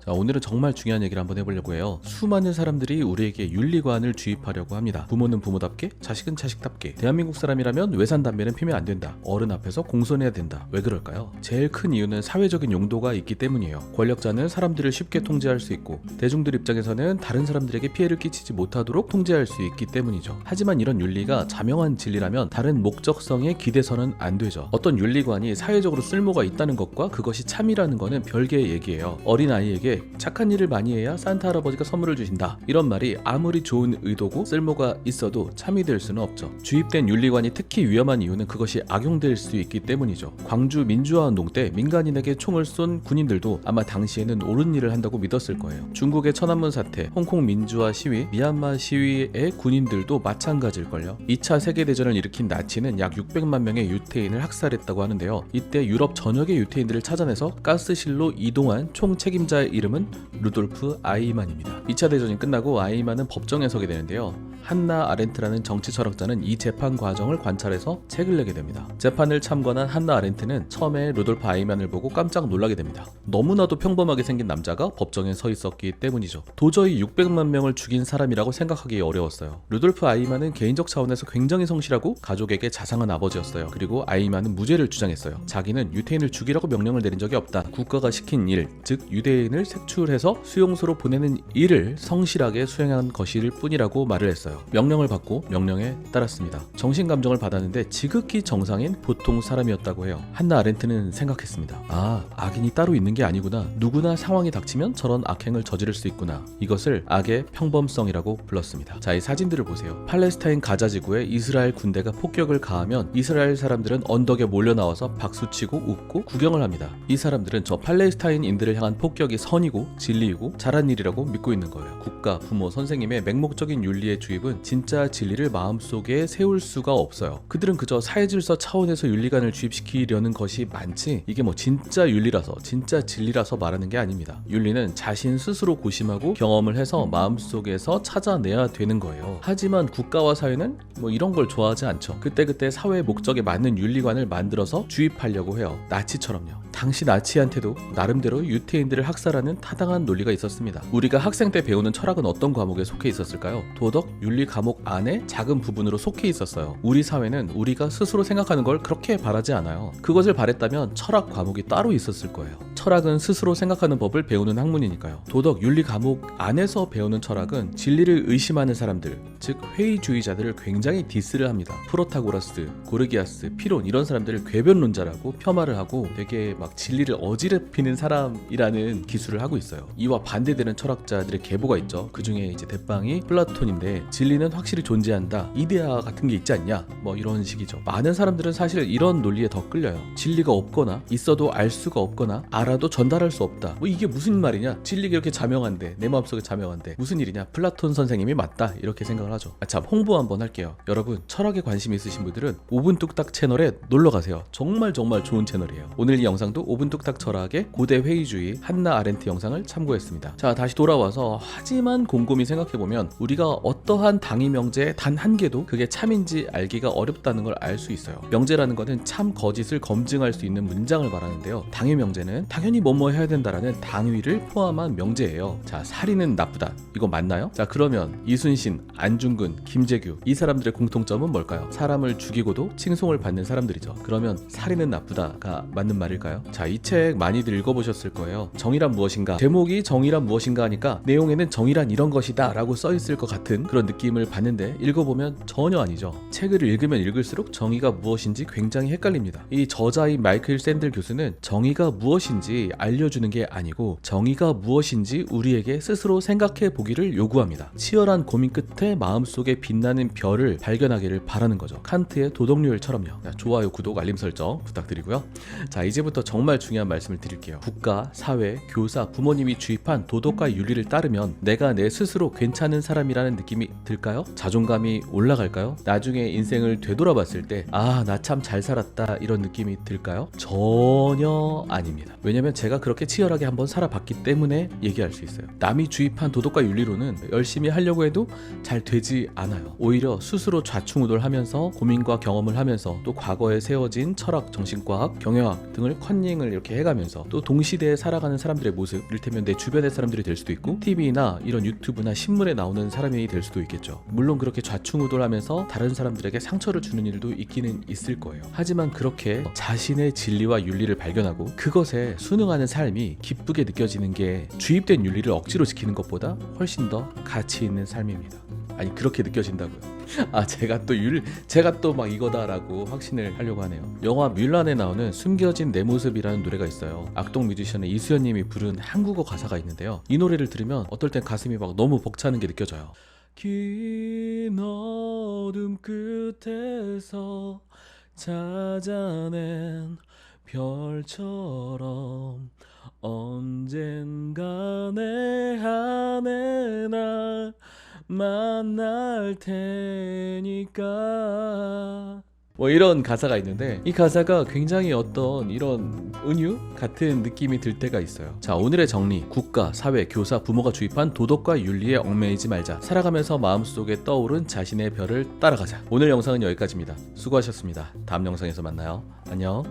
자, 오늘은 정말 중요한 얘기를 한번 해보려고 해요. 수많은 사람들이 우리에게 윤리관을 주입하려고 합니다. 부모는 부모답게, 자식은 자식답게, 대한민국 사람이라면 외산 담배는 피면 안 된다, 어른 앞에서 공손해야 된다. 왜 그럴까요? 제일 큰 이유는 사회적인 용도가 있기 때문이에요. 권력자는 사람들을 쉽게 통제할 수 있고, 대중들 입장에서는 다른 사람들에게 피해를 끼치지 못하도록 통제할 수 있기 때문이죠. 하지만 이런 윤리가 자명한 진리라면 다른 목적성에 기대서는 안 되죠. 어떤 윤리관이 사회적으로 쓸모가 있다는 것과 그것이 참이라는 것은 별개의 얘기예요. 어린아이에게 착한 일을 많이 해야 산타 할아버지가 선물을 주신다, 이런 말이 아무리 좋은 의도고 쓸모가 있어도 참이 될 수는 없죠. 주입된 윤리관이 특히 위험한 이유는 그것이 악용될 수 있기 때문이죠. 광주 민주화운동 때 민간인에게 총을 쏜 군인들도 아마 당시에는 옳은 일을 한다고 믿었을 거예요. 중국의 천안문 사태, 홍콩 민주화 시위, 미얀마 시위의 군인들도 마찬가지일걸요. 2차 세계대전을 일으킨 나치는 약 600만 명의 유태인을 학살했다고 하는데요. 이때 유럽 전역의 유태인들을 찾아내서 가스실로 이동한 총 책임자의 이름은 루돌프 아이만입니다. 2차 대전이 끝나고 아이만은 법정에 서게 되는데요. 한나 아렌트라는 정치 철학자는 이 재판 과정을 관찰해서 책을 내게 됩니다. 재판을 참관한 한나 아렌트는 처음에 루돌프 아이만을 보고 깜짝 놀라게 됩니다. 너무나도 평범하게 생긴 남자가 법정에 서 있었기 때문이죠. 도저히 600만 명을 죽인 사람이라고 생각하기 어려웠어요. 루돌프 아이만은 개인적 차원에서 굉장히 성실하고 가족에게 자상한 아버지였어요. 그리고 아이만은 무죄를 주장했어요. 자기는 유태인을 죽이라고 명령을 내린 적이 없다. 국가가 시킨 일, 즉 유대인을 색출해서 수용소로 보내는 일을 성실하게 수행한 것일 뿐이라고 말을 했어요. 명령을 받고 명령에 따랐습니다. 정신감정을 받았는데 지극히 정상인 보통 사람이었다고 해요. 한나 아렌트는 생각했습니다. 악인이 따로 있는 게 아니구나. 누구나 상황이 닥치면 저런 악행을 저지를 수 있구나. 이것을 악의 평범성이라고 불렀습니다. 자, 이 사진들을 보세요. 팔레스타인 가자 지구에 이스라엘 군대가 폭격을 가하면 이스라엘 사람들은 언덕에 몰려 나와서 박수치고 웃고 구경을 합니다. 이 사람들은 저 팔레스타인인들을 향한 폭격이 선이고 진리이고 잘한 일이라고 믿고 있는 거예요. 국가, 부모, 선생님의 맹목적인 윤리의 주입은 진짜 진리를 마음속에 세울 수가 없어요. 그들은 그저 사회질서 차원에서 윤리관을 주입시키려는 것이 많지, 이게 뭐 진짜 윤리라서 진짜 진리라서 말하는 게 아닙니다. 윤리는 자신 스스로 고심하고 경험을 해서 마음속에서 찾아내야 되는 거예요. 하지만 국가와 사회는 뭐 이런 걸 좋아하지 않죠. 그때그때 사회의 목적에 맞는 윤리관을 만들어서 주입하려고 해요. 나치처럼요. 당시 나치한테도 나름대로 유태인들을 학살하는 타당한 논리가 있었습니다. 우리가 학생 때 배우는 철학은 어떤 과목에 속해 있었을까요? 도덕, 윤리 과목 안에 작은 부분으로 속해 있었어요. 우리 사회는 우리가 스스로 생각하는 걸 그렇게 바라지 않아요. 그것을 바랬다면 철학 과목이 따로 있었을 거예요. 철학은 스스로 생각하는 법을 배우는 학문이니까요. 도덕, 윤리 과목 안에서 배우는 철학은 진리를 의심하는 사람들, 즉 회의주의자들을 굉장히 디스를 합니다. 프로타고라스, 고르기아스, 피론, 이런 사람들을 궤변론자라고 폄하를 하고 되게 막 진리를 어지럽히는 사람이라는 기술을 하고 있어요. 이와 반대되는 철학자들의 계보가 있죠. 그 중에 이제 대빵이 플라톤인데, 진리는 확실히 존재한다, 이데아 같은 게 있지 않냐, 뭐 이런 식이죠. 많은 사람들은 사실 이런 논리에 더 끌려요. 진리가 없거나 있어도 알 수가 없거나 알아도 전달할 수 없다, 뭐 이게 무슨 말이냐, 진리가 이렇게 자명한데, 내 마음속에 자명한데 무슨 일이냐, 플라톤 선생님이 맞다, 이렇게 생각을 하죠. 참, 홍보 한번 할게요. 여러분, 철학에 관심 있으신 분들은 5분 뚝딱 채널에 놀러가세요. 정말 좋은 채널이에요. 오늘 이 영상도 5분 뚝딱 철학의 고대 회의주의 한나 아렌트 영상을 참고했습니다. 자, 다시 돌아와서, 하지만 곰곰이 생각해보면 우리가 어떠한 당위 명제 단 한 개도 그게 참인지 알기가 어렵다는 걸 알 수 있어요. 명제라는 것은 참 거짓을 검증할 수 있는 문장을 말하는데요. 당위 명제는 당연히 뭐뭐 해야 된다라는 당위를 포함한 명제예요. 자, 살인은 나쁘다, 이거 맞나요? 자, 그러면 이순신, 안중근, 김재규, 이 사람들의 공통점은 뭘까요? 사람을 죽이고도 칭송을 받는 사람들이죠. 그러면 살인은 나쁘다가 맞는 말일까요? 자, 이 책 많이들 읽어보셨을 거예요. 정의란 무엇인가, 제목이 정의란 무엇인가 하니까 내용에는 정의란 이런 것이다 라고 써있을 것 같은 그런 느낌을 받는데, 읽어보면 전혀 아니죠. 책을 읽으면 읽을수록 정의가 무엇인지 굉장히 헷갈립니다. 이 저자인 마이클 샌들 교수는 정의가 무엇인지 알려주는 게 아니고 정의가 무엇인지 우리에게 스스로 생각해 보기를 요구합니다. 치열한 고민 끝에 마음속에 빛나는 별을 발견하기를 바라는 거죠. 칸트의 도덕률처럼요. 좋아요, 구독, 알림 설정 부탁드리고요. 자, 이제부터 정말 중요한 말씀을 드릴게요. 국가, 사회, 교사, 부모님이 주입한 도덕과 윤리를 따르면 내가 내 스스로 괜찮은 사람이라는 느낌이 들까요? 자존감이 올라갈까요? 나중에 인생을 되돌아봤을 때 아, 나 참 잘 살았다 이런 느낌이 들까요? 전혀 아닙니다. 왜냐면 제가 그렇게 치열하게 한번 살아봤기 때문에 얘기할 수 있어요. 남이 주입한 도덕과 윤리로는 열심히 하려고 해도 잘 되지 않아요. 오히려 스스로 좌충우돌하면서 고민과 경험을 하면서 또 과거에 세워진 철학, 정신과학, 경영학 등을 컨닝을 이렇게 해가면서 또 동시대에 살아가는 사람들의 모습, 이를테면 내 주변의 사람들이 될 수도 있고 TV나 이런 유튜브나 신문에 나오는 사람이 될 수도 있겠죠. 물론 그렇게 좌충우돌하면서 다른 사람들에게 상처를 주는 일도 있기는 있을 거예요. 하지만 그렇게 자신의 진리와 윤리를 발견하고 그것에 순응하는 삶이 기쁘게 느껴지는 게 주입된 윤리를 억지로 지키는 것보다 훨씬 더 가치 있는 삶입니다. 아니 그렇게 느껴진다고요. 아 제가 또 막 이거다라고 확신을 하려고 하네요. 영화 뮬란에 나오는 숨겨진 내 모습이라는 노래가 있어요. 악동 뮤지션의 이수연님이 부른 한국어 가사가 있는데요. 이 노래를 들으면 어떨 땐 가슴이 막 너무 벅차는 게 느껴져요. 긴 어둠 끝에서 찾아낸 별처럼 언젠가 내 안에 날 만날 테니까 뭐 이런 가사가 있는데 이 가사가 굉장히 어떤 이런 은유 같은 느낌이 들 때가 있어요. 자, 오늘의 정리. 국가, 사회, 교사, 부모가 주입한 도덕과 윤리에 얽매이지 말자. 살아가면서 마음속에 떠오른 자신의 별을 따라가자. 오늘 영상은 여기까지입니다. 수고하셨습니다. 다음 영상에서 만나요. 안녕.